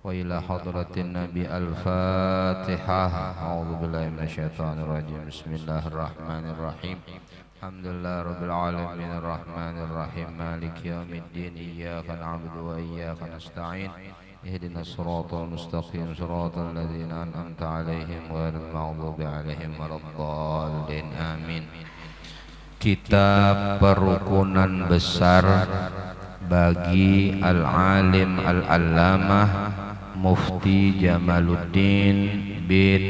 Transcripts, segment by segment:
وإلى حضرة النبي الفاتحة. أعوذ بالله من الشيطان الرجيم. بسم الله الرحمن الرحيم. الحمد لله رب العالمين الرحمن الرحيم مالك يوم الدين. إياك نعبد وإياك نستعين. اهدنا الصراط المستقيم صراط الذين أنعمت عليهم غير المغضوب عليهم ولا الضالين. آمين. Kitab perukunan besar bagi al-alim al-allamah Mufti Jamaluddin bin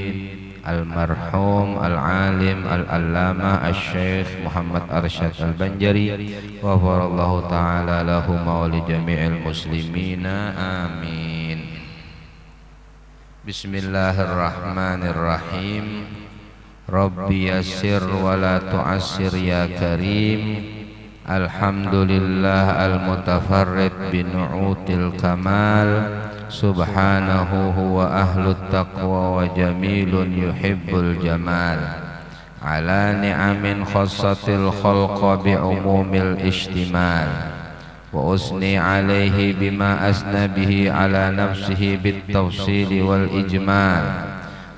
al-marhum al-alim al-allamah al-syekh Muhammad Arsyad al-Banjari wafarallahu ta'ala lahu wa li jami'il muslimina amin. Bismillahirrahmanirrahim. Rabbi yassir wa la tu'assir ya karim. Alhamdulillah al-mutafarrid binu'util kamal. Subhanahu huwa ahlut taqwa wa jamilun yuhibbul jamal. Ala ni'amin khassatil khalqa bi'umumil ishtimal. Wa usni alaihi bima asna bihi ala nafsihi bit tafsili wal ijmal.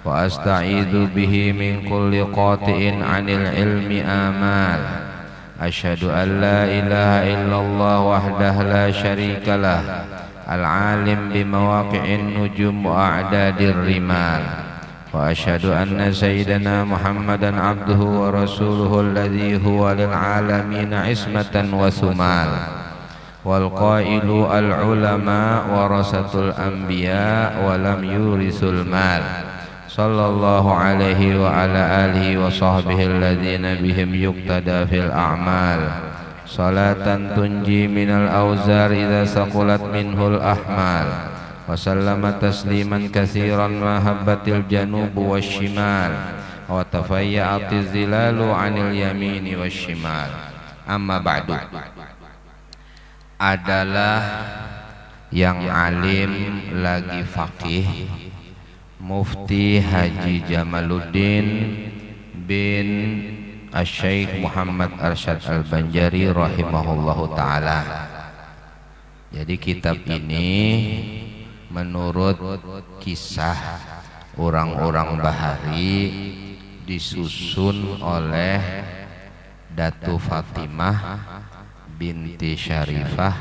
Wa asta'idhu bihi min kulli qati'in 'anil ilmi amal. Asyhadu an la ilaha illallah wahdahu la syarikalah al-alim bi mawaqi'in nujum wa a'dadir rimal. Wa asyhadu anna sayyidana Muhammadan abduhu wa rasuluhu alladhi huwa lil alamin ismatan wa sumal. Wal qailu al ulama warasatul anbiya wa lam yurisul mal. Sallallahu alaihi wa ala alihi wa sahbihi alladhina bihim yuqtada fil a'mal. Salatan tunji minal awzar idha saqulat minhul ahmal. Wa sallama tasliman kathiran mahabbatil janubu wa shimal. Wa tafayya'ati zilalu anil yamini wa shimal. Amma ba'du. Adalah yang alim lagi faqih Mufti Haji Jamaluddin bin Asy-Syaikh Muhammad Arsyad al-Banjari rahimahullahu ta'ala. Jadi kitab ini menurut kisah orang-orang Bahari disusun oleh Datu Fatimah binti Syarifah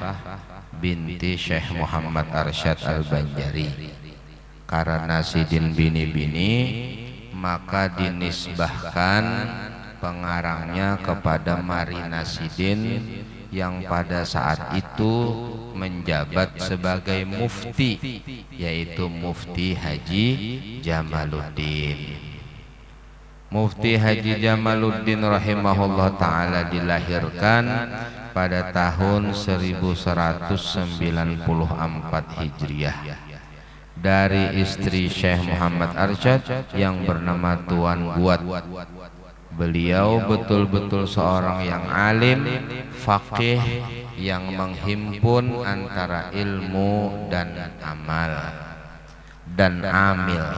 binti Syekh Muhammad Arsyad al-Banjari. Karena sidin bini-bini maka dinisbahkan pengarangnya kepada Marina Sidin yang pada saat itu menjabat sebagai mufti, yaitu Mufti Haji Jamaluddin. Mufti Haji Jamaluddin rahimahullah ta'ala dilahirkan pada tahun 1194 Hijriah dari istri Syekh Muhammad Arsyad yang bernama Tuan Guat. Beliau betul-betul seorang yang alim, faqih, yang menghimpun antara ilmu dan amal dan amil,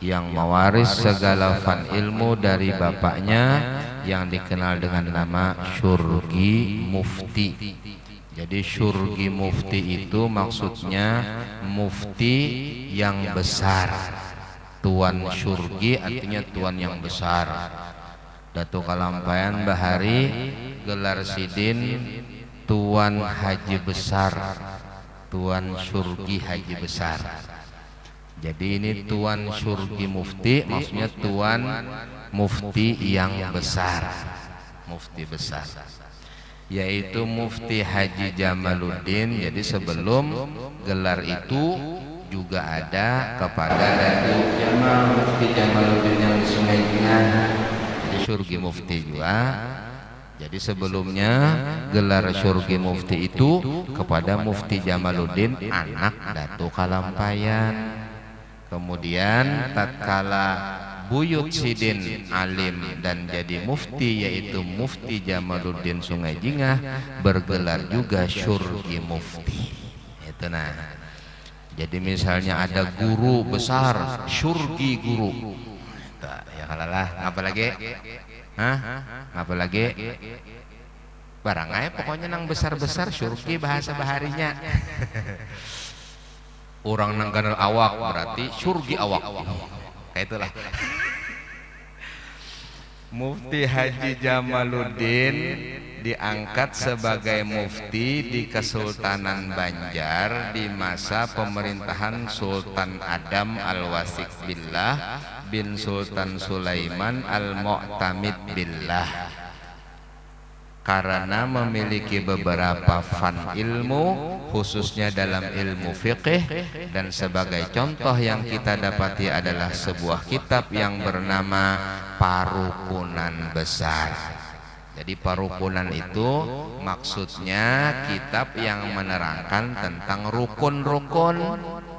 yang mewaris segala fan ilmu dari bapaknya yang dikenal dengan nama Syurgi Mufti. Jadi Syurgi Mufti itu maksudnya mufti yang besar. Tuan Syurgi artinya tuan yang besar. Datuk Kalampayan Bahari gelar sidin Tuan Haji Besar, Tuan Syurgi Haji Besar. Jadi ini Tuan Syurgi Mufti maksudnya tuan mufti yang besar, mufti besar, yaitu Mufti Haji Jamaluddin. Jadi sebelum gelar itu juga ada kepada Datuk Jamal Mufti Jamaluddin yang di Sungai Jingan, jadi Syurgi Mufti juga. Jadi sebelumnya gelar Syurgi Mufti itu kepada Mufti Jamaluddin anak Datuk Kalampayan. Kemudian tatkala Buyut Sidin alim dan jadi mufti, yaitu Mufti Jamaluddin Sungai Jingah, bergelar juga Syurgi Mufti. Itu nah. Jadi misalnya ada guru besar, Syurgi guru. Ya kalalah, apa lagi? Hah? Apa lagi? Barang aja pokoknya nang besar-besar Syurgi bahasa baharinya. Orang nangganal awak berarti surgi awak. Kayak itulah. Mufti Haji Jamaluddin diangkat sebagai mufti di Kesultanan Banjar di masa pemerintahan Sultan Adam Al-Wasik Billah bin Sultan Sulaiman Al-Mu'tamid Billah, karena memiliki beberapa fan ilmu khususnya dalam ilmu fiqih. Dan sebagai contoh yang kita dapati adalah sebuah kitab yang bernama Parukunan Besar. Jadi parukunan itu maksudnya kitab yang menerangkan tentang rukun-rukun,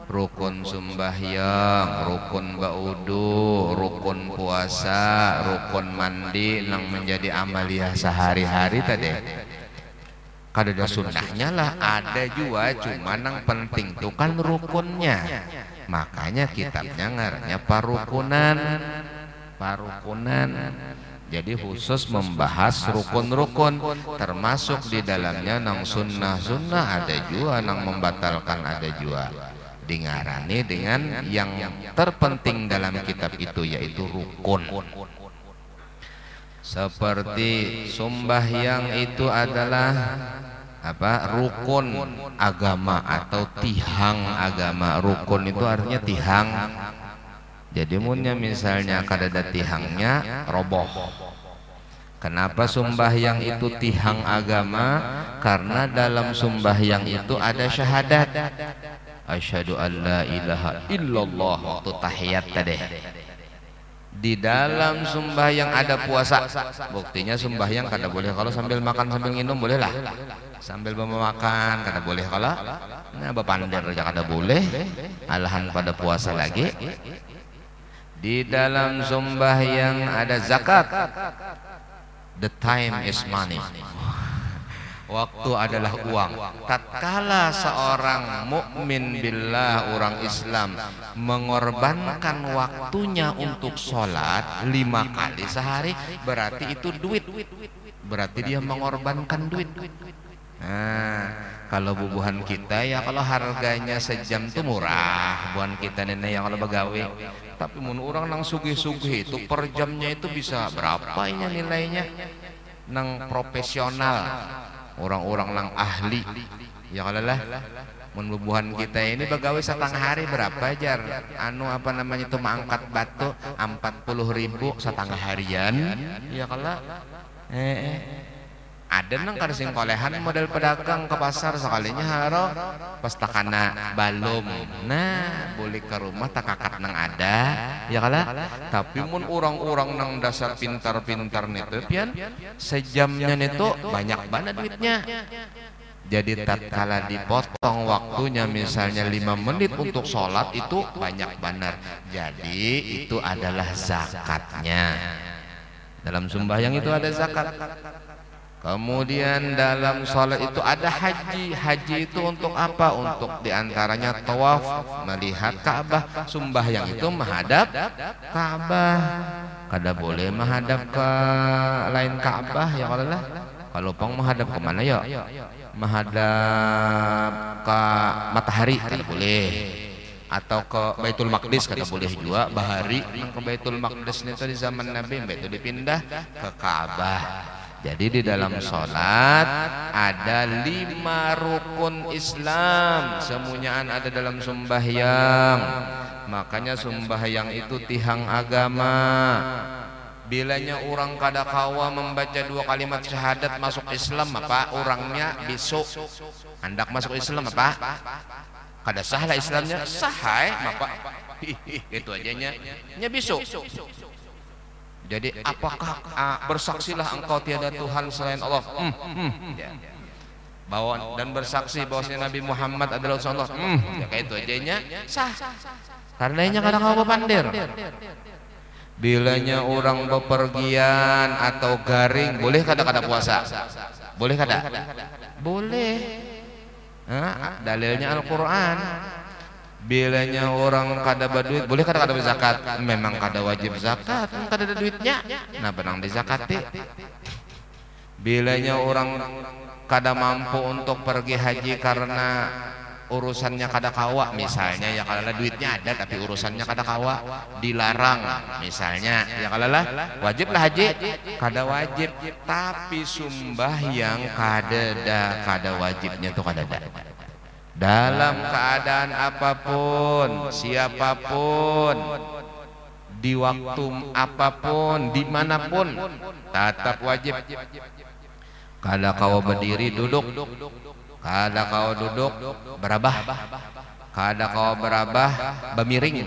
rukun sembahyang, rukun baudu, rukun puasa, rukun mandi yang menjadi amalia sehari-hari tadi. Kada sunnahnya lah ada juga, cuma yang penting itu kan rukunnya. Makanya kitabnya ngaranya parukunan. Jadi khusus membahas rukun-rukun, termasuk di dalamnya nang sunnah-sunnah ada juga, nang membatalkan ada juga. Dingarani dengan yang terpenting dalam kitab itu yaitu rukun. Seperti sembahyang itu adalah apa? Rukun agama atau tihang agama. Rukun itu artinya tihang. Jadi munnya misalnya kadada tihangnya roboh. Kenapa sembahyang itu tihang agama? Karena dalam sembahyang itu ada syahadat. Asyhadu an la ilaha illallah waktu tahiyat tadi. Di dalam sembahyang ada puasa. Buktinya sembahyang kada boleh kalau sambil makan sambil minum boleh lah. Sambil makan kada boleh kalau nah bepander aja kada boleh. Alahan pada puasa lagi. Di dalam sembahyang ada zakat. The time is money. Waktu adalah uang. Tatkala seorang mukmin billah, orang Islam, mengorbankan waktunya untuk sholat 5 kali sehari, berarti itu duit. Berarti dia mengorbankan duit. Nah, kalau bubuhan kita ya kalau harganya sejam tuh murah, bubuhan kita nenek yang kalau begawe. Tapi mun orang nang sugih-sugih itu per jamnya itu bisa berapa ini nilainya? Nang profesional, orang-orang nang ahli. Ya kalau lah, mun bubuhan kita ini begawe setengah hari berapa jar? Anu apa namanya itu mengangkat batu 40.000 setengah harian. Ya kalau ada nang kada sing kolehan model pedagang ke pasar sekalinya haro pas takana balum. Nah, boleh ke rumah takakat nang ada, ya kala. Tapi mun orang-orang nang dasar pintar-pintar nitu pian sejamnya nitu banyak banget duitnya. Jadi tatkala dipotong waktunya misalnya 5 menit untuk sholat itu banyak banget. Jadi itu adalah zakatnya. Dalam sembahyang itu ada zakat. Kemudian dalam sholat itu ada haji. Haji itu untuk apa? Untuk diantaranya tawaf, melihat Ka'bah. Sembahyang itu menghadap Ka'bah. Kada boleh menghadap ke lain Ka'bah ya kalau lah. Kalau pang menghadap ke mana ya? Menghadap ke matahari kada boleh. Atau ke Baitul Maqdis kada boleh juga. Bahari ke Baitul Maqdis itu di zaman Nabi itu dipindah ke Ka'bah. Jadi di dalam sholat ada 5 rukun Islam, semuanya ada dalam sembahyang. Makanya sembahyang itu tihang agama. Bilanya orang kada kawa membaca 2 kalimat syahadat masuk Islam apa? Orangnya besok hendak masuk Islam apa? Kada sah lah Islamnya, sah apa? Itu ajanya nya besok. Jadi apakah bersaksilah engkau tiada Tuhan selain Allah, bahwa dan bersaksi bahwasanya Nabi Muhammad adalah Rasulullah, ya kayak itu ajanya sah. Karenanya kadang kau bepandir. Bilanya orang bepergian atau garing, boleh kada puasa? Boleh kada? Boleh. Dalilnya Al-Quran. Bilanya orang kada berduit, boleh kada berzakat? Memang kada wajib zakat, kada ada duitnya. Nah benang dizakati. Bilanya orang kada mampu untuk pergi haji karena urusannya kada kawa misalnya, ya kalalah duitnya ada tapi urusannya kada kawa, dilarang misalnya, ya kalalah wajib lah haji, kada wajib. Tapi sembahyang kada wajibnya tuh kada ada. Dalam keadaan apapun, siapapun, di waktu apapun, dimanapun, tetap wajib. Kada kau berdiri duduk, kada kau duduk berabah, kada kau berabah bemiring.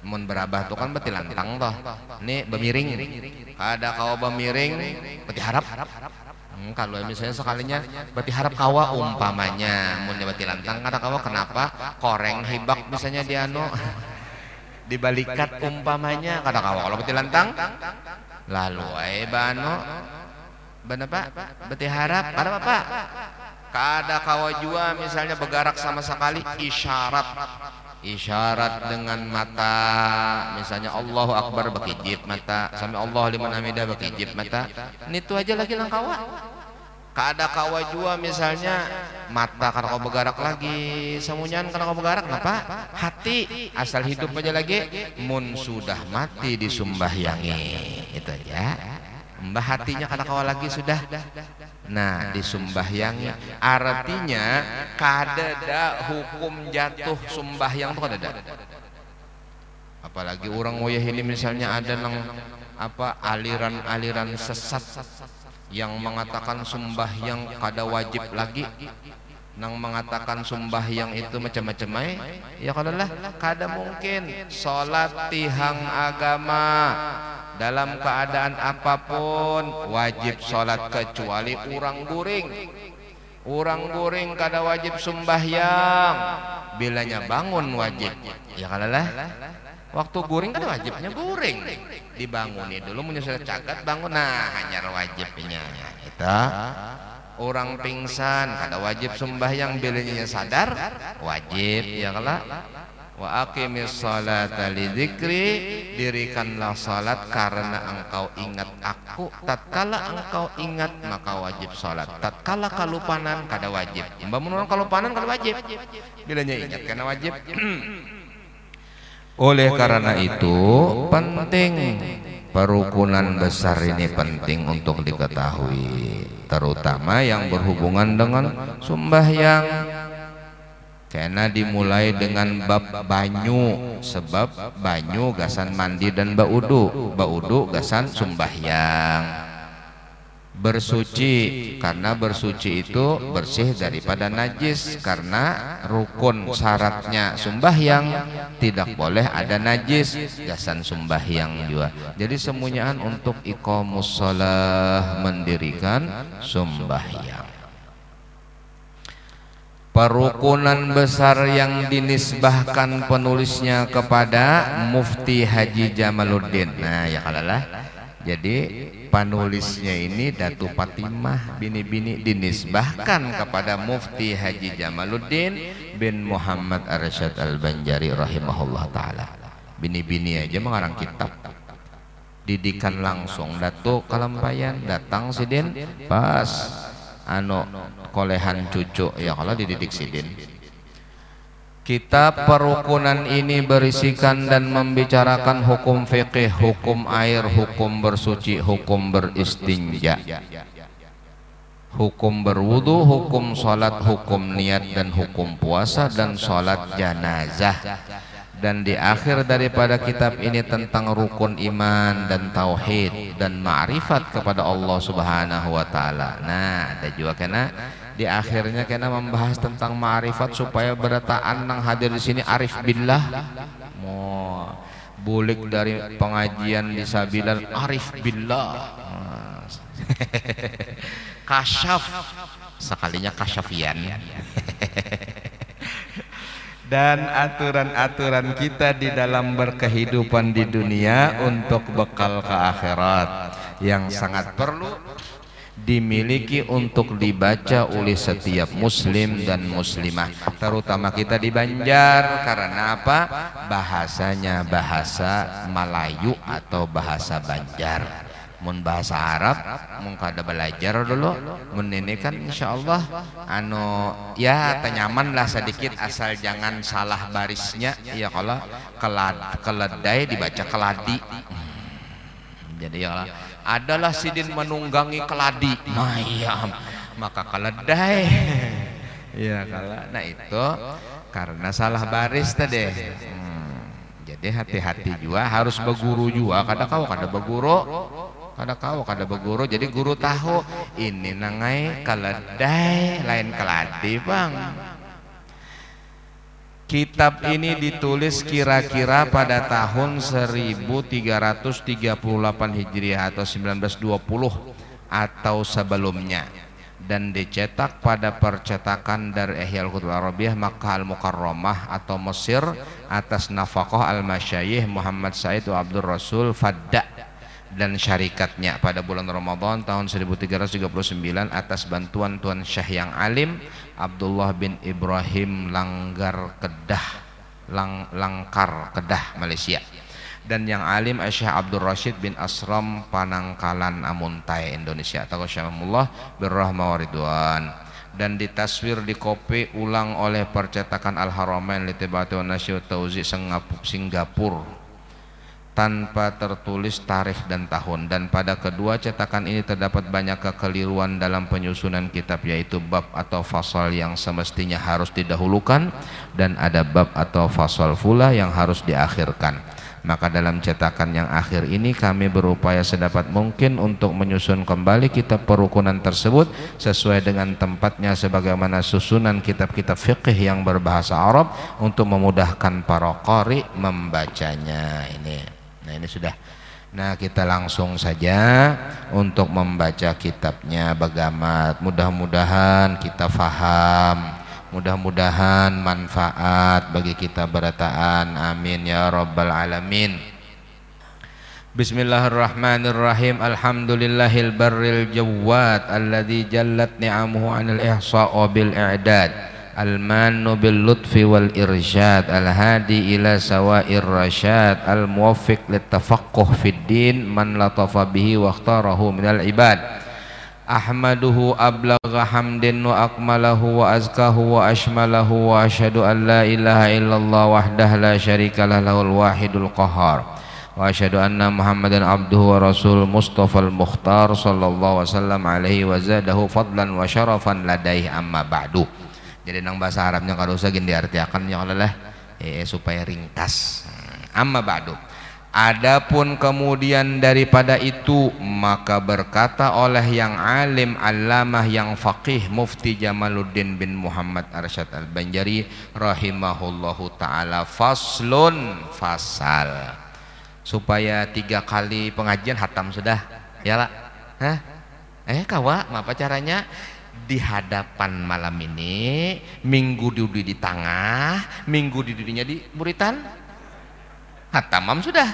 Mun berabah tuh kan beti lantang toh, ini bemiring. Kada kau bemiring beti harap. Kalau misalnya sekalinya beti harap kawa umpamanya, mun beti lantang kada kawa, kenapa koreng hibak misalnya diano dibalikat umpamanya kada kawa. Kalau beti lantang lalu bano benapa beti harap kada apa, kada kawa jua misalnya bergerak sama sekali, isyarat dengan mata, misalnya Allahu Akbar bekijip mata, sampai Allah liman hamidah bekijip mata, ini tuh aja lagi lang kawa. Kada kawa jua misalnya mata kada kawa bergerak lagi, semunyan kada kawa bergerak, kenapa? Hati asal hidup aja lagi, mun sudah mati disumbahyangi, itu aja. Mbah hatinya kada kawa lagi sudah. Nah, disumbahyangi artinya kadada hukum jatuh sumbahyang tuh kadada. Apalagi orang wayah ini misalnya ada nang apa aliran-aliran sesat yang mengatakan sumbahyang kada wajib lagi, nang mengatakan sumbahyang itu macam-macam ya kadalah kada mungkin. Salat tihang agama dalam keadaan apapun wajib sholat, kecuali urang guring kada wajib sembahyang, bilanya bangun wajib, ya kalalah waktu guring kada wajibnya guring, dibanguni dulu menyusul cagat bangun, nah hanya wajibnya kita. Orang pingsan kada wajib sembahyang, bilanya sadar wajib, ya kalah. Wa aqimis salata lidzikri, dirikanlah salat karena engkau ingat aku. Tatkala engkau ingat maka wajib salat, tatkala kalupanan kada wajib. Mbak menurut kalupanan kada wajib, bilanya ingat karena wajib. Oleh karena itu penting, perukunan besar ini penting untuk diketahui, terutama yang berhubungan dengan sembahyang. Karena dimulai dengan bab banyu, sebab banyu gasan mandi dan baudu gasan sembahyang. Bersuci, karena bersuci itu bersih daripada najis, karena rukun syaratnya sembahyang tidak boleh ada najis, gasan sembahyang juga. Jadi semuanya untuk iqamus shalah, mendirikan sembahyang. Perukunan besar yang dinisbahkan penulisnya kepada Mufti Haji Jamaluddin. Nah ya kalalah, jadi penulisnya ini Datu Fatimah bini-bini dinisbahkan kepada Mufti Haji Jamaluddin bin Muhammad Arsyad Al-Banjari rahimahullah ta'ala. Bini-bini aja mengarang kitab, didikan langsung. Datu Kalampayan datang sidin pas kolehan cucu, ya kalau dididik sidin. Kitab perukunan ini berisikan dan membicarakan hukum fikih, hukum air, hukum bersuci, hukum beristinja, hukum berwudu, hukum sholat, hukum niat, dan hukum puasa dan sholat janazah. Dan di akhir daripada kitab ini tentang rukun iman dan tauhid dan ma'rifat kepada Allah Subhanahu wa taala. Nah, ada juga kena di akhirnya kena membahas tentang ma'rifat supaya berataan nang hadir di sini arif billah. Mau bulik dari pengajian di Sabilan arif billah. Kasyaf sekalinya kasyafian. Dan aturan-aturan kita di dalam berkehidupan di dunia untuk bekal ke akhirat yang sangat perlu dimiliki untuk dibaca oleh setiap muslim dan muslimah, terutama kita di Banjar. Karena apa? Bahasanya bahasa Melayu atau bahasa Banjar. mun bahasa Arab mun kada belajar dulu mun ini kan insyaallah anu ya tenyaman lah sedikit asal jangan salah barisnya ya. Kalau keledai dibaca keladi, jadi ya adalah sidin menunggangi keladi maka keledai ya kalau nah itu karena salah baris tadi. Jadi hati-hati juga harus berguru juga kada berguru jadi guru tahu ini nangai keledai lain keladi bang. Kitab ini ditulis kira-kira pada tahun 1338 Hijriah atau 1920 atau sebelumnya dan dicetak pada percetakan dari Ihya'ul Kutub Arabiyah Makkah Al-Mukarramah atau Mesir atas nafaqah Al-Masyayikh Muhammad Said wa Abdul Rasul Fadda dan syarikatnya pada bulan Ramadan tahun 1339 atas bantuan Tuan Syekh yang alim Abdullah bin Ibrahim Langkar Kedah Malaysia dan yang alim Syekh Abdul Rashid bin Asram Panangkalan Amuntai Indonesia atau Syamullah birrahmah waridwan dan ditaswir dikopi ulang oleh percetakan Al-Haramain Litibati wa Nasyi Tauzi Singapura tanpa tertulis tarikh dan tahun, dan pada kedua cetakan ini terdapat banyak kekeliruan dalam penyusunan kitab, yaitu bab atau fasal yang semestinya harus didahulukan dan ada bab atau fasal pula yang harus diakhirkan. Maka dalam cetakan yang akhir ini kami berupaya sedapat mungkin untuk menyusun kembali kitab perukunan tersebut sesuai dengan tempatnya sebagaimana susunan kitab-kitab fiqh yang berbahasa Arab untuk memudahkan para qari membacanya. Nah ini sudah. Nah kita langsung saja untuk membaca kitabnya bagamat. Mudah-mudahan kita faham, mudah-mudahan manfaat bagi kita berataan. Amin ya rabbal alamin. Bismillahirrahmanirrahim. Alhamdulillahil barril jawad alladzi jallat ni'amuhu 'anil ihsa'u bil i'dad. Al-mannu bil lutfi wal irsyad al-hadi ila sawa'ir rasyad al-muwaffiq littafaqquh fid din man latafa bihi wa ikhtarahu minal ibad. Ahmaduhu ablagha hamdin wa akmalahu wa azkahu wa ashmalahu wa asyhadu an la ilaha illallah wahdah la syarikalah lahul wahidul qahhar wa asyhadu anna Muhammadan abduhu wa rasul Mustafal Mukhtar sallallahu wasallam alaihi wa zadahu fadlan wa syarafan ladaihi amma ba'du. Jadi nang bahasa Arabnya kalau usah gini diartiakan ya Allah supaya ringkas. Amma ba'du. Adapun kemudian daripada itu maka berkata oleh yang alim allamah yang faqih Mufti Jamaluddin bin Muhammad Arsyad Al-Banjari rahimahullahu taala, faslun fasal. Supaya 3 kali pengajian hatam sudah. Ya lah. Hah? Kawa, apa caranya? Di hadapan malam ini, minggu di tengah, minggu didinya di muritan hatamam sudah.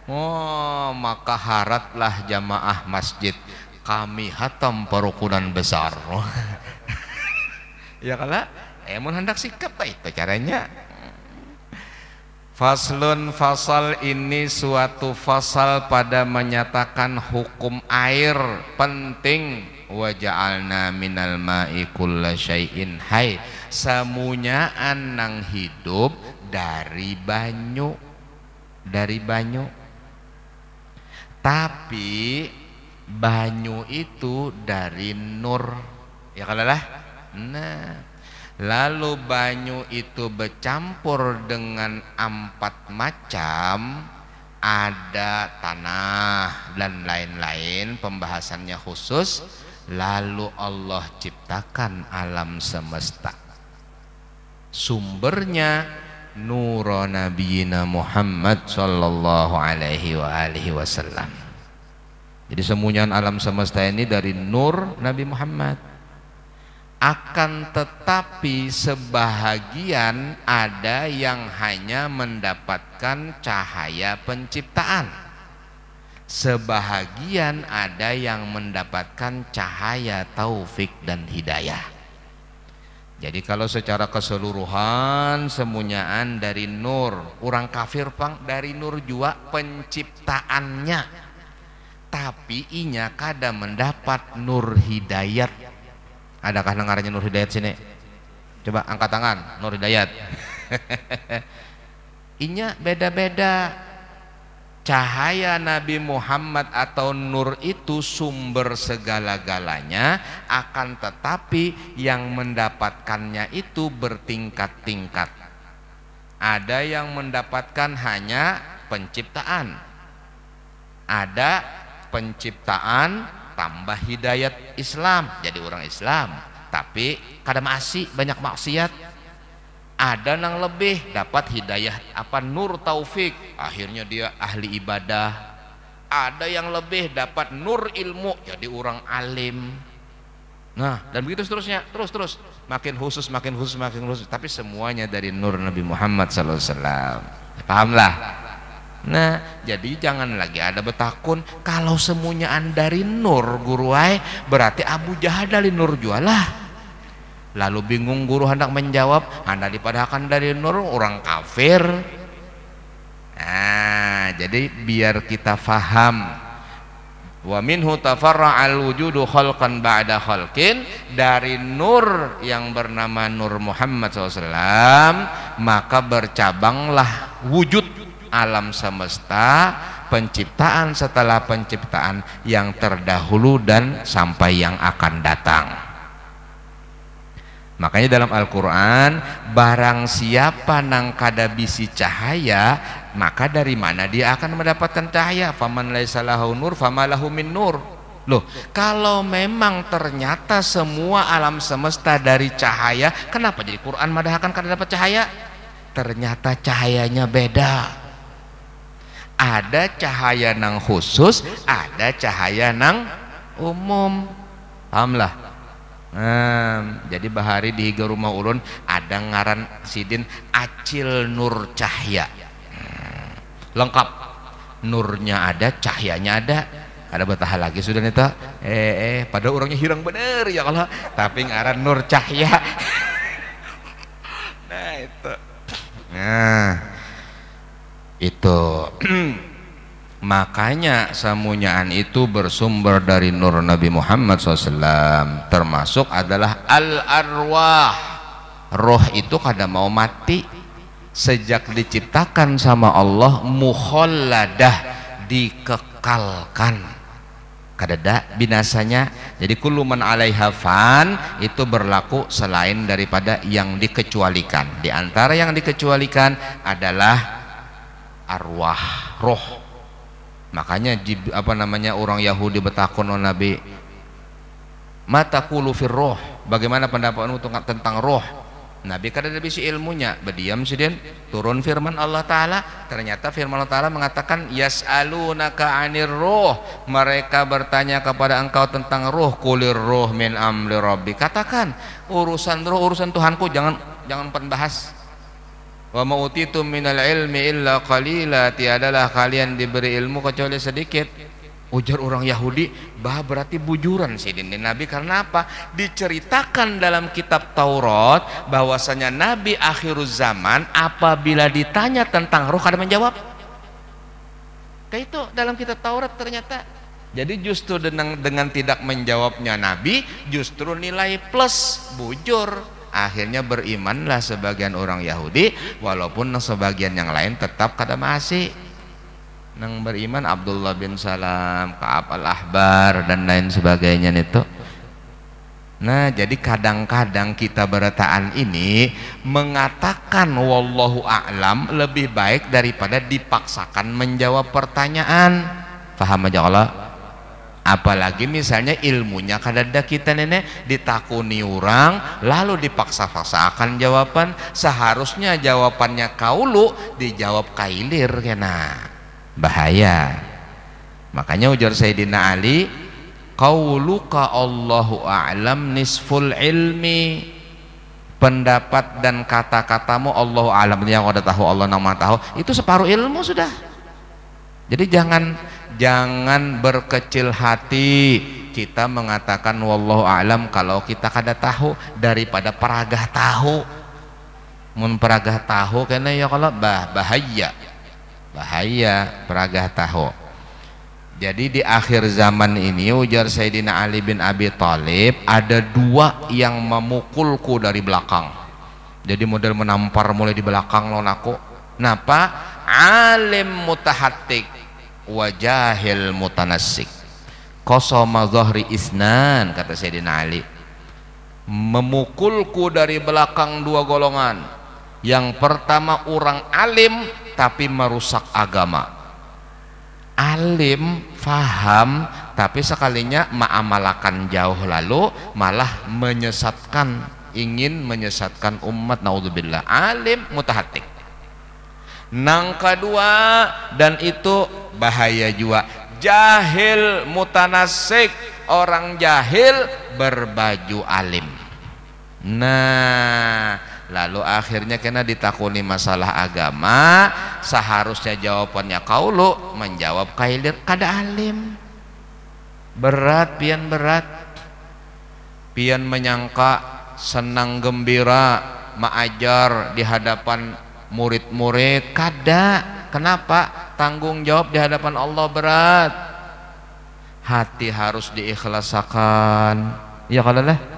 Oh maka haratlah jamaah masjid kami hatam perukunan besar. Ya kala mun hendak sikap itu caranya. Faslun fasal ini suatu fasal pada menyatakan hukum air penting. Wa ja'alna minal ma'i kulla syai'in hai, samunyaan nang hidup dari banyu, tapi banyu itu dari nur ya kalalah. Nah lalu banyu itu bercampur dengan 4 macam, ada tanah dan lain-lain, pembahasannya khusus. Lalu Allah ciptakan alam semesta, sumbernya nur nabiyina Muhammad sallallahu alaihi wasallam. Jadi semuanya alam semesta ini dari nur Nabi Muhammad. Akan tetapi sebahagian ada yang hanya mendapatkan cahaya penciptaan, sebahagian ada yang mendapatkan cahaya taufik dan hidayah. Jadi kalau secara keseluruhan semuanyaan dari nur, orang kafir pang dari nur jua penciptaannya, tapi inya kada mendapat nur hidayat. Adakah dengarnya nur hidayat sini? Coba angkat tangan, nur hidayat. Inya beda-beda. Cahaya Nabi Muhammad atau nur itu sumber segala-galanya, akan tetapi yang mendapatkannya itu bertingkat-tingkat. Ada yang mendapatkan hanya penciptaan, ada penciptaan tambah hidayat Islam, jadi orang Islam, tapi kada maasi, banyak maksiat. Ada yang lebih dapat hidayah apa nur taufik, akhirnya dia ahli ibadah. Ada yang lebih dapat nur ilmu, jadi orang alim. Nah, dan begitu seterusnya, terus makin khusus, tapi semuanya dari nur Nabi Muhammad SAW. Pahamlah? Nah, jadi jangan lagi ada betakun kalau semuanya dari nur guruai, berarti Abu Jahal dari nur jualah. Lalu bingung guru hendak menjawab, anda dipadahkan dari nur, orang kafir. Nah, jadi biar kita faham, wa minhu tafarra'al wujudu khalqan ba'da khalqin, dari nur yang bernama Nur Muhammad SAW maka bercabanglah wujud alam semesta, penciptaan setelah penciptaan yang terdahulu dan sampai yang akan datang. Makanya dalam Al-Quran, barang siapa nang kada bisi cahaya, maka dari mana dia akan mendapatkan cahaya? Faman laisa lahu nur famalahu min nur. Loh, kalau memang ternyata semua alam semesta dari cahaya, kenapa jadi Quran madahkan kada dapat cahaya? Ternyata cahayanya beda. Ada cahaya nang khusus, ada cahaya nang umum. Pahamlah? Jadi bahari di higa rumah ulun ada ngaran sidin Acil Nur Cahya. Lengkap, nurnya ada, cahayanya ada. Ada betah lagi sudah neta. Pada orangnya hirang bener ya kalau, tapi ngaran Nur Cahya. Nah itu. Nah itu. Makanya semuanyaan itu bersumber dari nur Nabi Muhammad SAW. Termasuk adalah al-arwah. Roh itu kada mau mati. Sejak diciptakan sama Allah, mukhalladah, dikekalkan, kada binasanya. Jadi kullu man 'alaiha fan itu berlaku selain daripada yang dikecualikan. Di antara yang dikecualikan adalah arwah, roh. Makanya orang Yahudi bertakun on Nabi, mata qulu fir roh, bagaimana pendapatmu tentang roh? Nabi kada ada bisi ilmunya, berdiam sidin. Turun firman Allah Ta'ala, ternyata firman Allah Ta'ala mengatakan yas'alunaka 'anir roh, mereka bertanya kepada engkau tentang roh, qulir roh min amri rabbi, katakan urusan roh urusan Tuhanku, jangan bahas. Wa ma'utitum minal ilmi illa qalila, tiadalah kalian diberi ilmu kecuali sedikit. Ujar orang Yahudi, berarti bujuran sih ini Nabi. Karena apa? Diceritakan dalam kitab Taurat bahwasanya Nabi akhiruz zaman apabila ditanya tentang roh kada menjawab. Kayak itu dalam kitab Taurat ternyata. Jadi justru dengan tidak menjawabnya Nabi, justru nilai plus, bujur. Akhirnya berimanlah sebagian orang Yahudi, walaupun sebagian yang lain tetap kada masih. Nang beriman Abdullah bin Salam, Ka'ab al-Ahbar dan lain sebagainya itu. Nah, jadi kadang-kadang kita berataan ini mengatakan wallahu a'lam lebih baik daripada dipaksakan menjawab pertanyaan. Paham aja Allah? Apalagi misalnya ilmunya kadada kita nenek ditakuni orang lalu dipaksa-paksakan jawaban, seharusnya jawabannya kaulu dijawab kailir kena, bahaya. Makanya ujar Sayyidina Ali, qauluka Allahu a'lam nisful ilmi, pendapat dan kata-katamu Allahu a'lam, yang udah tahu Allah nama tahu, itu separuh ilmu sudah. Jadi jangan berkecil hati kita mengatakan wallahu a'lam kalau kita kada tahu, daripada peragah tahu. Mun peragah tahu kena ya kalau bahaya peragah tahu. Jadi di akhir zaman ini ujar Sayyidina Ali bin Abi Thalib, ada dua yang memukulku dari belakang. Jadi model menampar mulai di belakang lawan aku. Napa? Alim mutahattik wa jahil mutanassik. Qasama dhahri isnan, kata Sayyidina Ali. Memukulku dari belakang dua golongan. Yang pertama orang alim tapi merusak agama. Alim, faham, tapi sekalinya ma'amalakan jauh lalu malah menyesatkan, ingin menyesatkan umat, naudzubillah. Alim mutahattik. Nang kedua, dan itu bahaya juga, jahil mutanasik, orang jahil berbaju alim. Nah, lalu akhirnya kena ditakuni masalah agama, seharusnya jawabannya kaulu menjawab kailir kada alim. Berat, pian menyangka senang gembira mengajar di hadapan murid-murid, kada. Kenapa? Tanggung jawab di hadapan Allah berat. Hati harus diikhlaskan. Ya kalalah.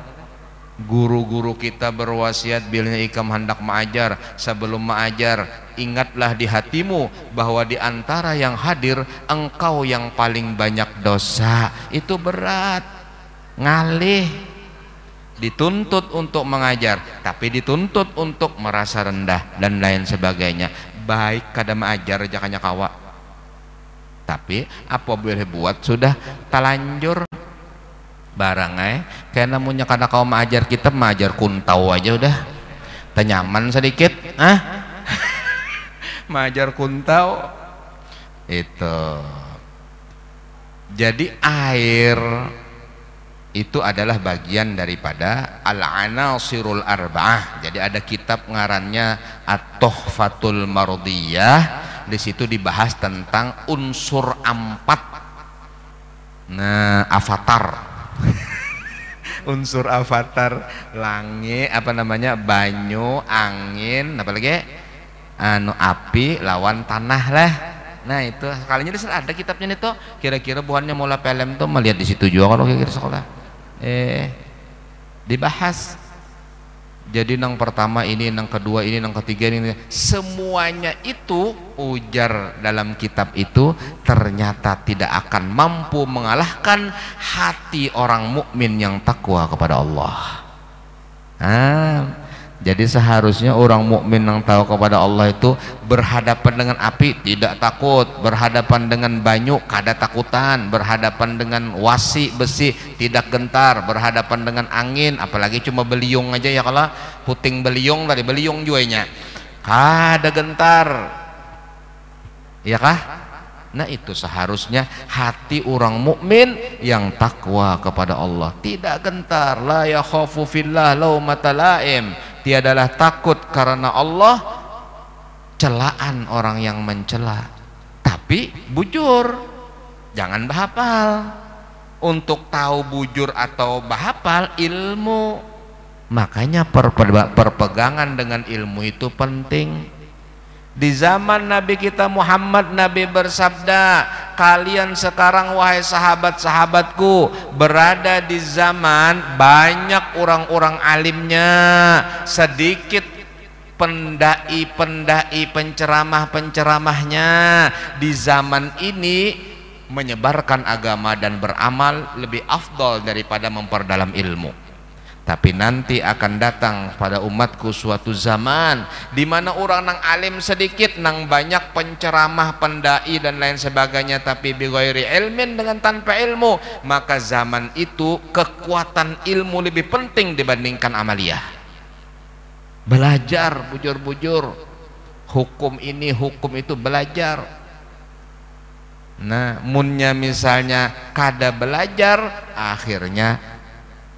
Guru-guru kita berwasiat bilnya ikam hendak mengajar, sebelum mengajar ingatlah di hatimu bahwa di antara yang hadir engkau yang paling banyak dosa. Itu berat, ngalih, dituntut untuk mengajar, tapi dituntut untuk merasa rendah dan lain sebagainya. Baik kada mengajar jakanya kawa, tapi apa boleh buat, sudah talanjur barangai karena punya kada kau mengajar kita mengajar kuntau aja udah tenyaman sedikit mengajar kuntau itu. Jadi air itu adalah bagian daripada al-anasirul arba'ah. Jadi ada kitab ngarannya At-Tuhfatul Mardiyah, di situ dibahas tentang unsur empat. Nah, avatar unsur avatar, langit, apa namanya, banyu, angin, apa lagi, api lawan tanah lah. Nah itu sekalinya ada kitabnya itu. Kira-kira buahnya mula film tuh melihat di situ juga kalau kira-kira sekolah dibahas. Jadi nang pertama ini, nang kedua ini, nang ketiga ini, semuanya itu ujar dalam kitab itu ternyata tidak akan mampu mengalahkan hati orang mukmin yang takwa kepada Allah. Jadi seharusnya orang mukmin yang tahu kepada Allah itu berhadapan dengan api tidak takut, berhadapan dengan banyu kada takutan, berhadapan dengan wasi besi tidak gentar, berhadapan dengan angin, apalagi cuma beliung aja ya, kalau puting beliung dari beliung juainya kada gentar, ya kah? Nah itu seharusnya hati orang mukmin yang takwa kepada Allah, tidak gentar, la yakhafu fillah laumata laim, tiadalah takut karena Allah celaan orang yang mencela, tapi bujur, jangan bahapal. Untuk tahu bujur atau bahapal ilmu, makanya perpegangan dengan ilmu itu penting. Di zaman Nabi kita Muhammad, Nabi bersabda, kalian sekarang wahai sahabat-sahabatku berada di zaman banyak orang-orang alimnya, sedikit pendai-pendai, penceramah-penceramahnya. Di zaman ini menyebarkan agama dan beramal lebih afdal daripada memperdalam ilmu. Tapi nanti akan datang pada umatku suatu zaman di mana orang nang alim sedikit, nang banyak penceramah, pendai dan lain sebagainya, tapi bighairi ilmin, dengan tanpa ilmu. Maka zaman itu kekuatan ilmu lebih penting dibandingkan amaliyah. Belajar bujur-bujur, hukum ini hukum itu, belajar. Nah, munnya misalnya kada belajar, akhirnya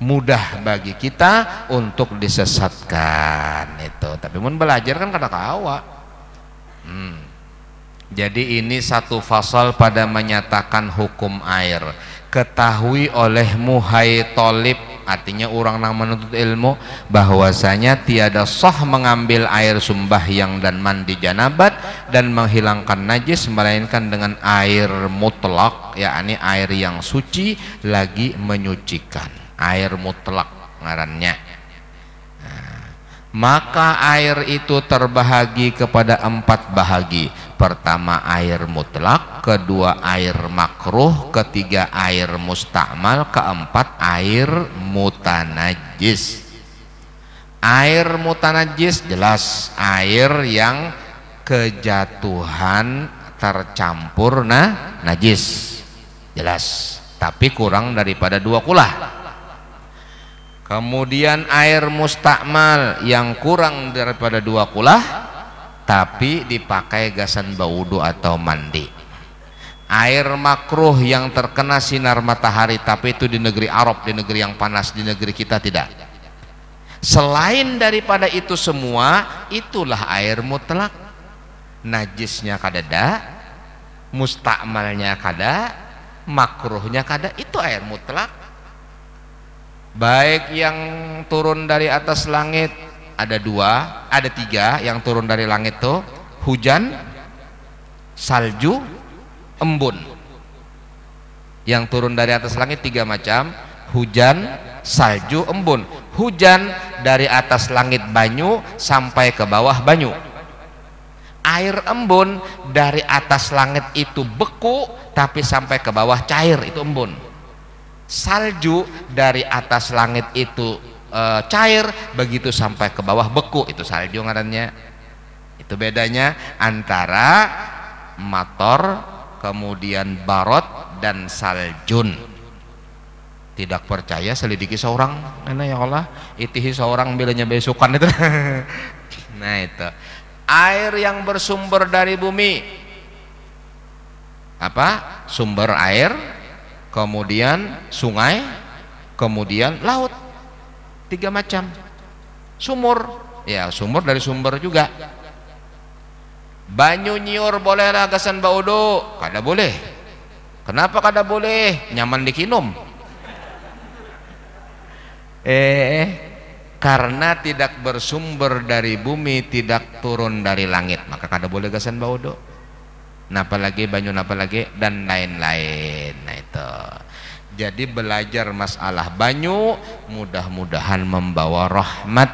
mudah bagi kita untuk disesatkan itu. Tapi mun belajar kan kada kawa. Jadi ini satu fasal pada menyatakan hukum air. Ketahui olehmu hai tolib, artinya orang yang menuntut ilmu, bahwasanya tiada sah mengambil air sembahyang dan mandi janabat dan menghilangkan najis melainkan dengan air mutlak, yakni air yang suci lagi menyucikan. Air mutlak ngarannya. Maka air itu terbahagi kepada 4 bahagi. Pertama air mutlak, kedua air makruh, ketiga air mustakmal, keempat air mutanajis. Air mutanajis jelas air yang kejatuhan tercampur najis, jelas, tapi kurang daripada 2 kulah. Kemudian air mustakmal yang kurang daripada 2 kulah tapi dipakai gasan baudu atau mandi. Air makruh yang terkena sinar matahari, tapi itu di negeri Arab, di negeri yang panas, di negeri kita tidak. Selain daripada itu semua, itulah air mutlak. Najisnya kadada, mustakmalnya kada, makruhnya kada, itu air mutlak. Baik yang turun dari atas langit, ada 3 yang turun dari langit tuh, hujan, salju, embun. Yang turun dari atas langit 3 macam, hujan, salju, embun. Hujan dari atas langit banyu sampai ke bawah banyu. Air embun dari atas langit itu beku tapi sampai ke bawah cair, itu embun. Salju dari atas langit itu cair, begitu sampai ke bawah beku, itu salju ngarannya. Itu bedanya antara mator, kemudian barot, dan saljun. Tidak percaya selidiki seorang, enak ya Allah, itihi seorang bilanya besukan itu. Nah itu air yang bersumber dari bumi, apa? Sumber air, kemudian sungai, kemudian laut. 3 macam. Sumur, ya sumur dari sumber juga. Banyu nyiur boleh lah gasan baudo? Kada boleh. Kenapa kada boleh? Nyaman dikinum. Karena tidak bersumber dari bumi, tidak turun dari langit, maka kada boleh gasan baudo. Napa lagi banyu, napa lagi, dan lain-lain. Nah itu. Jadi belajar masalah banyu mudah-mudahan membawa rahmat,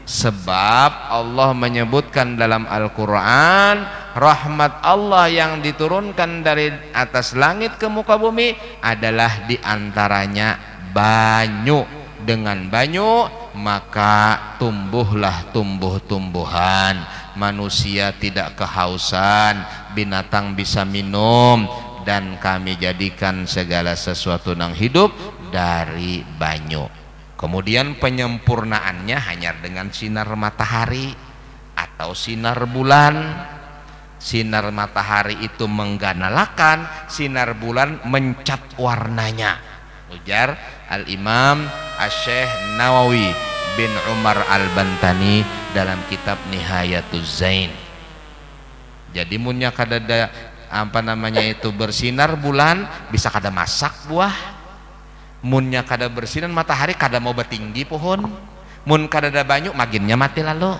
sebab Allah menyebutkan dalam Al-Quran rahmat Allah yang diturunkan dari atas langit ke muka bumi adalah diantaranya banyu. Dengan banyu maka tumbuhlah tumbuh-tumbuhan, manusia tidak kehausan, binatang bisa minum, dan kami jadikan segala sesuatu yang hidup dari banyu. Kemudian penyempurnaannya hanya dengan sinar matahari atau sinar bulan. Sinar matahari itu mengganalakan, sinar bulan mencat warnanya. Ujar Al-Imam Asy-Syaikh Nawawi bin Umar Al-Bantani dalam kitab Nihayatuz Zain. Jadi munnya kadada apa namanya itu bersinar bulan, bisa kada masak buah. Munnya kada bersinar matahari, kada mau betinggi pohon. Mun kada ada banyu, maginnya mati lalu.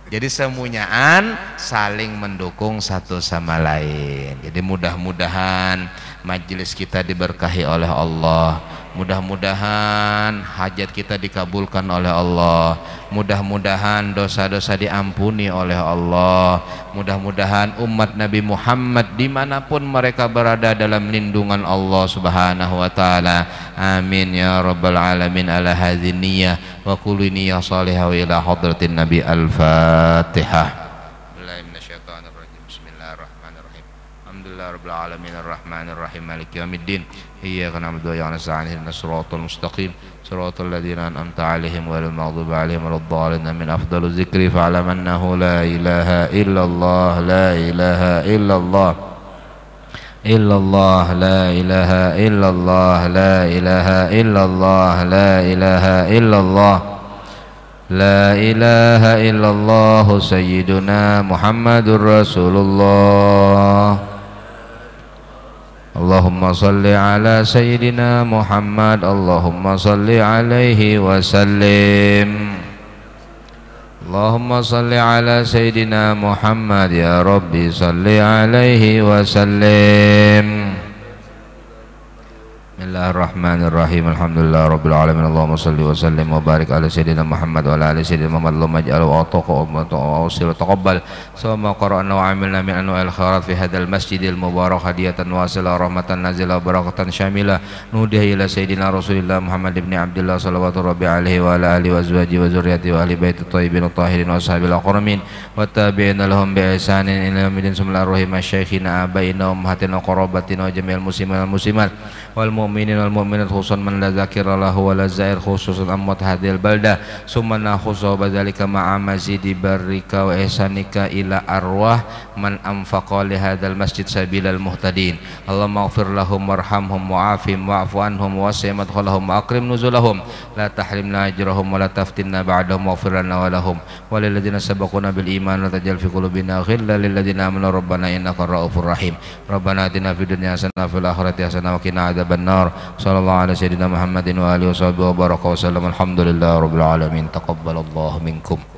Jadi semuanyaan saling mendukung satu sama lain. Jadi mudah-mudahan majelis kita diberkahi oleh Allah. Mudah-mudahan hajat kita dikabulkan oleh Allah. Mudah-mudahan dosa-dosa diampuni oleh Allah. Mudah-mudahan umat Nabi Muhammad dimanapun mereka berada dalam lindungan Allah subhanahu wa ta'ala. Amin ya rabbal alamin. Ala hadhin niyah wa kulli niyah salihah wa ila hadratin Nabi. Al-Fatihah. Bismillahirrahmanirrahim. Alhamdulillah rabbil alamin arrahmanirrahim maliki yaumiddin. Iyyaka na'budu wa iyyaka nasta'in ihdinas siratal mustaqim siratal ladzina an'amta 'alaihim ghairil maghdubi 'alaihim waladdallin. Min afdaluz zikri fa'lam annahu la ilaha illallah, la ilaha illallah, illallah, la ilaha illallah, la ilaha illallah, la ilaha illallah, la ilaha illallah sayyiduna Muhammadur Rasulullah. Allahumma salli ala sayyidina Muhammad, Allahumma salli alaihi wa sallim. Allahumma salli ala Sayyidina Muhammad ya Rabbi salli alaihi wa sallim. Bismillahirrahmanirrahim. Alhamdulillah rabbil alamin. Allahumma salli wa sallim wa barik ala Sayyidina Muhammad wa ala ali Sayyidina Muhammad. Allahumma ij'al wa ataqa wa awsil wa taqabbal sama qara'na wa amilna min anwa'il khairat fi hadzal masjidil mubarak hadiyatan wasila rahmatan nazila barakatan syamila nudiya ila Sayyidina Rasulillah Muhammad ibn Abdullah sallallahu rabbi alaihi wa ala alihi wa azwaji wa zurriyyati wa ahli baiti thayyibin tahirin wa ashabil akramin wa tabi'ina lahum bi ihsanin ila yaumil din. Bismillahirrahmanirrahim. Masyayikhina abaina ummahatina qarabatina wa jami'al muslimin wal muslimat wal mu'minin wal mu'minat khususan man la zakira lahu wa la zair khususan amwat hadhil baldah summa nakhusu badzalika ma'a mazidi barrika wa ihsanika ila arwah man anfaqa li hadzal masjid sabilal muhtadin. Allahumma ighfir lahum warhamhum wa'afihim wa'fu anhum wa wasi' madkhalahum wa akrim nuzulahum la tahrimna ajrahum wa la taftinna ba'dahum waghfir lana wa lahum wa lil ladzina sabaquna bil iman la tajal fi qulubina ghillan lil ladzina amanu rabbana innaka ra'ufur rahim. Rabbana atina fid dunya hasanah wa fil akhirati hasanah wa qina adzabannar. Sallallahu ala Sayyidina Muhammadin wa alihi wa sahbihi wa baraka wa sallam. Alhamdulillah rabbil alamin. Taqabbalallahu minkum.